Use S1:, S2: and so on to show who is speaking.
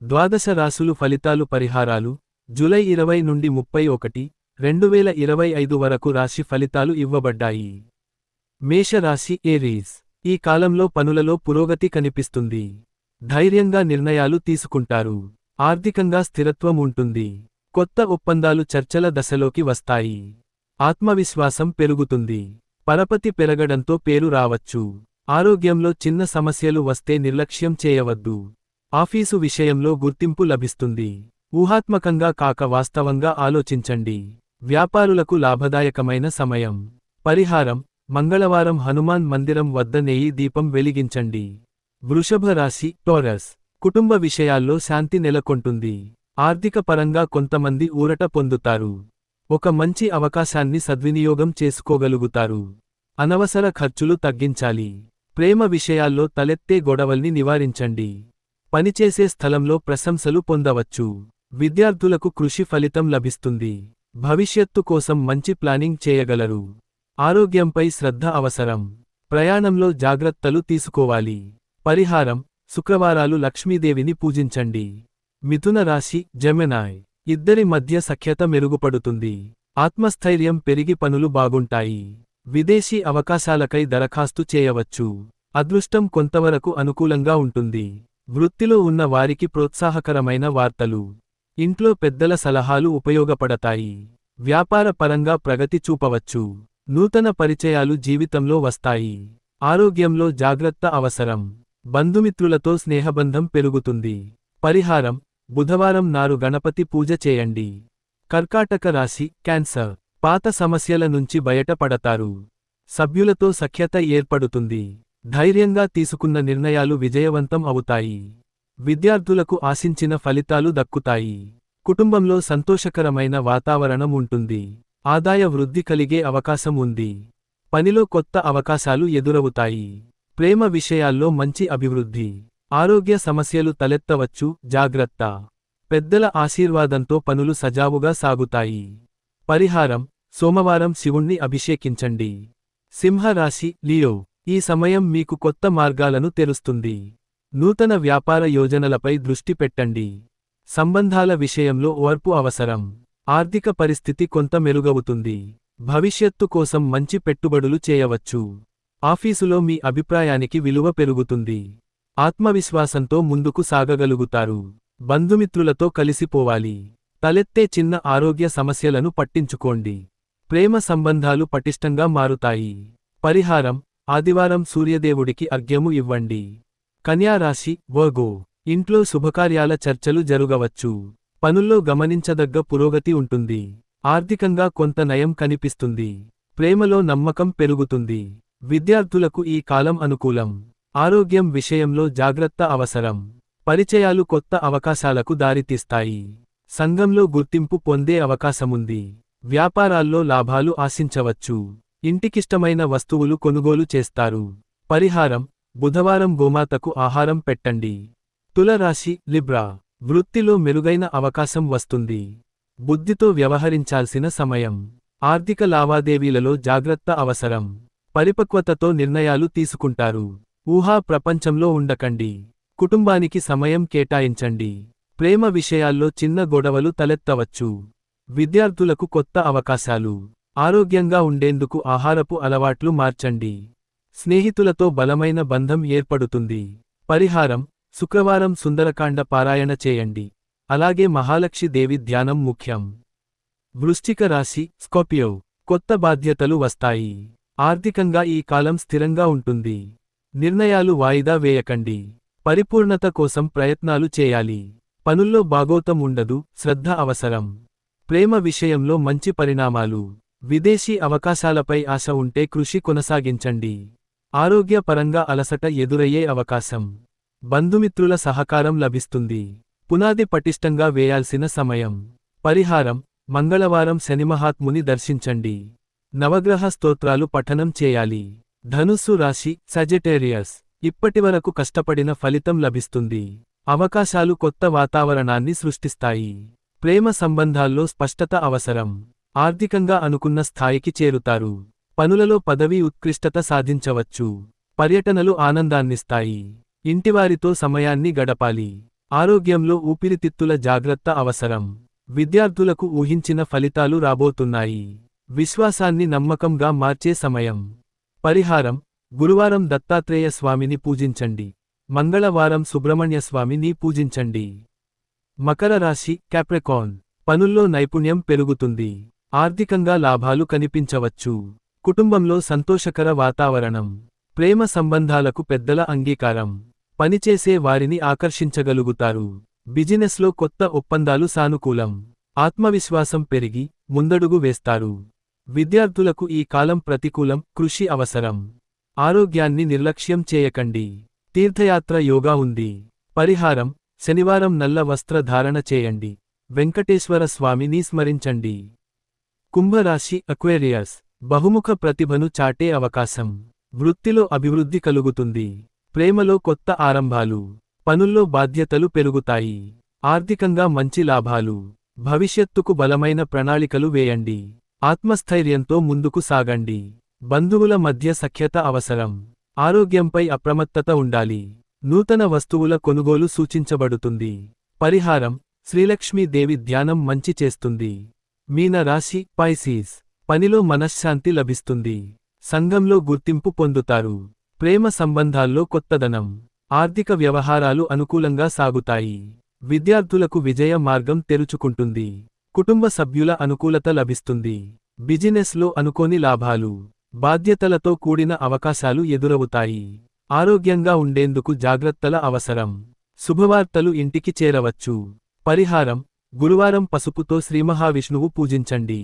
S1: ద్వాదశ రాశులు ఫలితాలు పరిహారాలు జూలై 20 నుండి 31, 2025 వరకు రాశి ఫలితాలు ఇవ్వబడ్డాయి. మేషరాశి ఏరీస్. ఈ కాలంలో పనులలో పురోగతి కనిపిస్తుంది. ధైర్యంగా నిర్ణయాలు తీసుకుంటారు. ఆర్థికంగా స్థిరత్వం ఉంటుంది. కొత్త ఒప్పందాలు చర్చల దశలోకి వస్తాయి. ఆత్మవిశ్వాసం పెరుగుతుంది. పరపతి పెరగడంతో పేరు రావచ్చు. ఆరోగ్యంలో చిన్న సమస్యలు వస్తే నిర్లక్ష్యం చేయవద్దు. ఆఫీసు విషయంలో గుర్తింపు లభిస్తుంది. ఊహాత్మకంగా కాక వాస్తవంగా ఆలోచించండి. వ్యాపారులకు లాభదాయకమైన సమయం. పరిహారం: మంగళవారం హనుమాన్ మందిరం వద్ద నెయ్యి దీపం వెలిగించండి. వృషభ రాశి టోరస్. కుటుంబ విషయాల్లో శాంతి నెలకొంటుంది. ఆర్థిక పరంగా కొంతమంది ఊరట పొందుతారు. ఒక మంచి అవకాశాన్ని సద్వినియోగం చేసుకోగలుగుతారు. అనవసర ఖర్చులు తగ్గించాలి. ప్రేమ విషయాల్లో తలెత్తే గొడవల్ని నివారించండి. పనిచేసే స్థలంలో ప్రశంసలు పొందవచ్చు. విద్యార్థులకు కృషి ఫలితం లభిస్తుంది. భవిష్యత్తు కోసం మంచి ప్లానింగ్ చేయగలరు. ఆరోగ్యంపై శ్రద్ధ అవసరం. ప్రయాణంలో జాగ్రత్తలు తీసుకోవాలి. పరిహారం: శుక్రవారాలు లక్ష్మీదేవిని పూజించండి. మిథున రాశి జెమినాయ్. ఇద్దరి మధ్య సఖ్యత మెరుగుపడుతుంది. ఆత్మస్థైర్యం పెరిగి పనులు బాగుంటాయి. విదేశీ అవకాశాలకై దరఖాస్తు చేయవచ్చు. అదృష్టం కొంతవరకు అనుకూలంగా ఉంటుంది. వృత్తిలో ఉన్న వారికి ప్రోత్సాహకరమైన వార్తలు. ఇంట్లో పెద్దల సలహాలు ఉపయోగపడతాయి. వ్యాపార పరంగా ప్రగతి చూపవచ్చు. నూతన పరిచయాలు జీవితంలో వస్తాయి. ఆరోగ్యంలో జాగ్రత్త అవసరం. బంధుమిత్రులతో స్నేహబంధం పెరుగుతుంది. పరిహారం: బుధవారం నారు గణపతి పూజ చేయండి. కర్కాటక రాశి క్యాన్సర్. పాత సమస్యల నుంచి బయటపడతారు. సభ్యులతో సఖ్యత ఏర్పడుతుంది. ధైర్యంగా తీసుకున్న నిర్ణయాలు విజయవంతం అవుతాయి. విద్యార్థులకు ఆశించిన ఫలితాలు దక్కుతాయి. కుటుంబంలో సంతోషకరమైన వాతావరణం ఉంటుంది. ఆదాయ వృద్ధి కలిగే అవకాశం ఉంది. పనిలో కొత్త అవకాశాలు ఎదురవుతాయి. ప్రేమ విషయాల్లో మంచి అభివృద్ధి. ఆరోగ్య సమస్యలు తలెత్తవచ్చు, జాగ్రత్త. పెద్దల ఆశీర్వాదంతో పనులు సజావుగా సాగుతాయి. పరిహారం: సోమవారం శివుణ్ణి అభిషేకించండి. సింహరాశి లియో. ఈ సమయం మీకు కొత్త మార్గాలను తెరుస్తుంది. నూతన వ్యాపార యోజనలపై దృష్టి పెట్టండి. సంబంధాల విషయంలో ఓర్పు అవసరం. ఆర్థిక పరిస్థితి కొంత మెరుగవుతుంది. భవిష్యత్తు కోసం మంచి పెట్టుబడులు చేయవచ్చు. ఆఫీసులో మీ అభిప్రాయానికి విలువ పెరుగుతుంది. ఆత్మవిశ్వాసంతో ముందుకు సాగగలుగుతారు. బంధుమిత్రులతో కలిసిపోవాలి. తలెత్తే చిన్న ఆరోగ్య సమస్యలను పట్టించుకోండి. ప్రేమ సంబంధాలు పటిష్టంగా మారుతాయి. పరిహారం: ఆదివారం సూర్యదేవుడికి అర్ఘ్యము ఇవ్వండి. కన్యారాశి వర్గో. ఇంట్లో శుభకార్యాల చర్చలు జరుగవచ్చు. పనుల్లో గమనించదగ్గ పురోగతి ఉంటుంది. ఆర్థికంగా కొంత నయం కనిపిస్తుంది. ప్రేమలో నమ్మకం పెరుగుతుంది. విద్యార్థులకు ఈ కాలం అనుకూలం. ఆరోగ్యం విషయంలో జాగ్రత్త అవసరం. పరిచయాలు కొత్త అవకాశాలకు దారితీస్తాయి. సంఘంలో గుర్తింపు పొందే అవకాశముంది. వ్యాపారాల్లో లాభాలు ఆశించవచ్చు. ఇంటికిష్టమైన వస్తువులు కొనుగోలు చేస్తారు. పరిహారం: బుధవారం గోమాతకు ఆహారం పెట్టండి. తులరాశి లిబ్రా. వృత్తిలో మెరుగైన అవకాశం వస్తుంది. బుద్ధితో వ్యవహరించాల్సిన సమయం. ఆర్థిక లావాదేవీలలో జాగ్రత్త అవసరం. పరిపక్వతతో నిర్ణయాలు తీసుకుంటారు. ఊహా ప్రపంచంలో ఉండకండి. కుటుంబానికి సమయం కేటాయించండి. ప్రేమ విషయాల్లో చిన్న గొడవలు తలెత్తవచ్చు. విద్యార్థులకు కొత్త అవకాశాలు. ఆరోగ్యంగా ఉండేందుకు ఆహారపు అలవాట్లు మార్చండి. స్నేహితులతో బలమైన బంధం ఏర్పడుతుంది. పరిహారం: శుక్రవారం సుందరకాండ పారాయణ చేయండి. అలాగే మహాలక్ష్మి దేవి ధ్యానం ముఖ్యం. వృశ్చిక రాశి స్కార్పియో. కొత్త బాధ్యతలు వస్తాయి. ఆర్థికంగా ఈ కాలం స్థిరంగా ఉంటుంది. నిర్ణయాలు వాయిదా వేయకండి. పరిపూర్ణత కోసం ప్రయత్నాలు చేయాలి. పనుల్లో బాగోతం ఉండదు, శ్రద్ధ అవసరం. ప్రేమ విషయంలో మంచి పరిణామాలు. విదేశీ అవకాశాలపై ఆశ ఉంటే కృషి కొనసాగించండి. ఆరోగ్య పరంగా అలసట ఎదురయ్యే అవకాశం. బంధుమిత్రుల సహకారం లభిస్తుంది. పునాది పటిష్టంగా వేయాల్సిన సమయం. పరిహారం: మంగళవారం శనిమహాత్ముని దర్శించండి. నవగ్రహ స్తోత్రాలు పఠనం చేయాలి. ధనుస్సు రాశి సజిటేరియస్. ఇప్పటివరకు కష్టపడిన ఫలితం లభిస్తుంది. అవకాశాలు కొత్త వాతావరణాన్ని సృష్టిస్తాయి. ప్రేమ సంబంధాల్లో స్పష్టత అవసరం. ఆర్థికంగా అనుకున్న స్థాయికి చేరుతారు. పనులలో పదవీ ఉత్కృష్టత సాధించవచ్చు. పర్యటనలు ఆనందాన్నిస్తాయి. ఇంటివారితో సమయాన్ని గడపాలి. ఆరోగ్యంలో ఊపిరితిత్తుల జాగ్రత్త అవసరం. విద్యార్థులకు ఊహించిన ఫలితాలు రాబోతున్నాయి. విశ్వాసాన్ని నమ్మకంగా మార్చే సమయం. పరిహారం: గురువారం దత్తాత్రేయ స్వామిని పూజించండి. మంగళవారం సుబ్రహ్మణ్య స్వామిని పూజించండి. మకర రాశి క్యాప్రికార్న్. పనుల్లో నైపుణ్యం పెరుగుతుంది. ఆర్థికంగా లాభాలు కనిపించవచ్చు. కుటుంబంలో సంతోషకర వాతావరణం. ప్రేమ సంబంధాలకు పెద్దల అంగీకారం. పనిచేసే వారిని ఆకర్షించగలుగుతారు. బిజినెస్లో కొత్త ఒప్పందాలు సానుకూలం. ఆత్మవిశ్వాసం పెరిగి ముందడుగు వేస్తారు. విద్యార్థులకు ఈ కాలం ప్రతికూలం, కృషి అవసరం. ఆరోగ్యాన్ని నిర్లక్ష్యం చేయకండి. తీర్థయాత్ర యోగా ఉంది. పరిహారం: శనివారం నల్ల వస్త్ర ధారణ చేయండి. వెంకటేశ్వర స్వామిని స్మరించండి. కుంభరాశి అక్వేరియస్. బహుముఖ ప్రతిభను చాటే అవకాశం. వృత్తిలో అభివృద్ధి కలుగుతుంది. ప్రేమలో కొత్త ఆరంభాలు. పనుల్లో బాధ్యతలు పెరుగుతాయి. ఆర్థికంగా మంచి లాభాలు. భవిష్యత్తుకు బలమైన ప్రణాళికలు వేయండి. ఆత్మస్థైర్యంతో ముందుకు సాగండి. బంధువుల మధ్య సఖ్యత అవసరం. ఆరోగ్యంపై అప్రమత్తత ఉండాలి. నూతన వస్తువుల కొనుగోలు సూచించబడుతుంది. పరిహారం: శ్రీలక్ష్మీదేవి ధ్యానం మంచి చేస్తుంది. మీన రాశి పైసీస్. పనిలో మనశ్శాంతి లభిస్తుంది. సంఘంలో గుర్తింపు పొందుతారు. ప్రేమ సంబంధాల్లో కొత్తదనం. ఆర్థిక వ్యవహారాలు అనుకూలంగా సాగుతాయి. విద్యార్థులకు విజయ మార్గం తెరుచుకుంటుంది. కుటుంబ సభ్యుల అనుకూలత లభిస్తుంది. బిజినెస్లో అనుకోని లాభాలు. బాధ్యతలతో కూడిన అవకాశాలు ఎదురవుతాయి. ఆరోగ్యంగా ఉండేందుకు జాగ్రత్తల అవసరం. శుభవార్తలు ఇంటికి చేరవచ్చు. పరిహారం: గురువారం పసుపుతో శ్రీమహావిష్ణువు పూజించండి.